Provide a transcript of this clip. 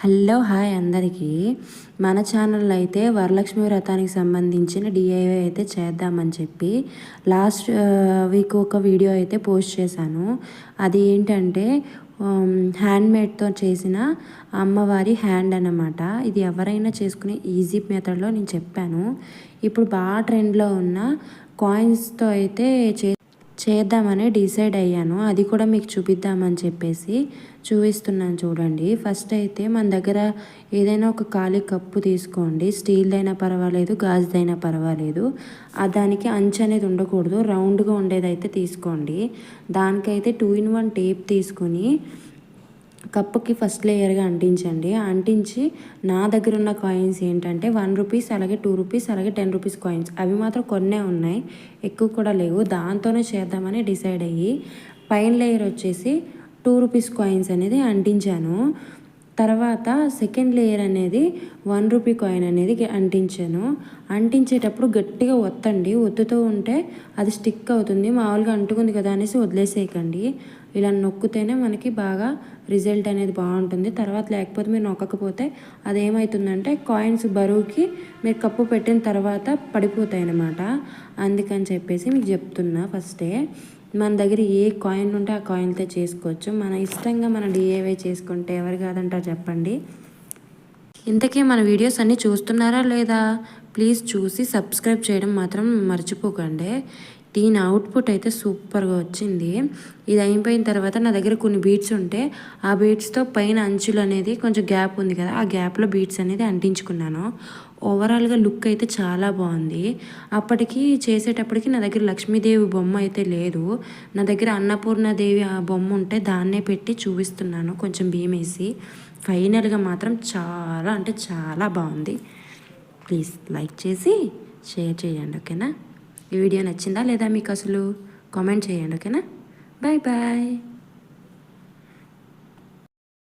Hello hi అందరికీ. మన ఛానల్లో అయితే వరలక్ష్మి వ్రతానికి సంబంధించిన డిఐవై అయితే చేద్దామని చెప్పి లాస్ట్ వీక్ ఒక వీడియో అయితే పోస్ట్ చేశాను. అది ఏంటంటే హ్యాండ్మేడ్తో చేసిన అమ్మవారి హ్యాండ్ అన్నమాట. ఇది ఎవరైనా చేసుకునే ఈజీ మెథడ్లో నేను చెప్పాను. ఇప్పుడు బాగా ట్రెండ్లో ఉన్న కాయిన్స్తో అయితే చేద్దామని డిసైడ్ అయ్యాను. అది కూడా మీకు చూపిద్దామని చెప్పేసి చూపిస్తున్నాను చూడండి. ఫస్ట్ అయితే మన దగ్గర ఏదైనా ఒక ఖాళీ కప్పు తీసుకోండి. స్టీల్దైనా పర్వాలేదు, గాజుదైనా పర్వాలేదు. దానికి అంచు అనేది ఉండకూడదు, రౌండ్గా ఉండేదైతే తీసుకోండి. దానికైతే 2-in-1 టేప్ తీసుకొని కప్పుకి ఫస్ట్ లేయర్గా అంటించండి. అంటించి నా దగ్గర ఉన్న కాయిన్స్ ఏంటంటే 1 రూపీస్, అలాగే 2 రూపీస్, అలాగే 10 రూపీస్ కాయిన్స్. అవి మాత్రం కొన్నే ఉన్నాయి, ఎక్కువ కూడా లేవు. దాంతోనే చేద్దామని డిసైడ్ అయ్యి పైన లేయర్ వచ్చేసి 2 రూపీస్ కాయిన్స్ అనేది అంటించాను. తర్వాత సెకండ్ లేయర్ అనేది 1 రూపీ కాయిన్ అనేది అంటించాను. అంటించేటప్పుడు గట్టిగా ఒత్తండి, ఒత్తుతూ ఉంటే అది స్టిక్ అవుతుంది. మామూలుగా అంటుకుంది కదా అనేసి వదిలేసేయకండి. ఇలా నొక్కితేనే మనకి బాగా రిజల్ట్ అనేది బాగుంటుంది. తర్వాత లేకపోతే మీరు నొక్కకపోతే అదేమవుతుందంటే కాయిన్స్ బరువుకి మీరు కప్పు పెట్టిన తర్వాత పడిపోతాయి అన్నమాట. అందుకని చెప్పేసి మీకు చెప్తున్నా ఫస్టే. మన దగ్గర ఏ కాయిన్ ఉంటే ఆ కాయిన్తో చేసుకోవచ్చు. మన ఇష్టంగా మన డిఐవై చేసుకుంటే ఎవరు కాదంటారు చెప్పండి. ఇంతకీ మన వీడియోస్ అన్నీ చూస్తున్నారా లేదా? ప్లీజ్ చూసి సబ్స్క్రైబ్ చేయడం మాత్రం మర్చిపోకండి. దీని అవుట్పుట్ అయితే సూపర్గా వచ్చింది. ఇది అయిపోయిన తర్వాత నా దగ్గర కొన్ని బీడ్స్ ఉంటే ఆ బీడ్స్తో పైన అంచులు అనేది కొంచెం గ్యాప్ ఉంది కదా, ఆ గ్యాప్లో బీడ్స్ అనేది అంటించుకున్నాను. ఓవరాల్గా లుక్ అయితే చాలా బాగుంది. అప్పటికి చేసేటప్పటికి నా దగ్గర లక్ష్మీదేవి బొమ్మ అయితే లేదు. నా దగ్గర అన్నపూర్ణదేవి ఆ బొమ్మ ఉంటే దాన్నే పెట్టి చూపిస్తున్నాను, కొంచెం భీమేసి. ఫైనల్గా మాత్రం చాలా అంటే చాలా బాగుంది. ప్లీజ్ లైక్ చేసి షేర్ చేయండి, ఓకేనా? ఈ వీడియో నచ్చిందా లేదా మీకు అసలు? కామెంట్ చేయండి, ఓకేనా? Bye bye.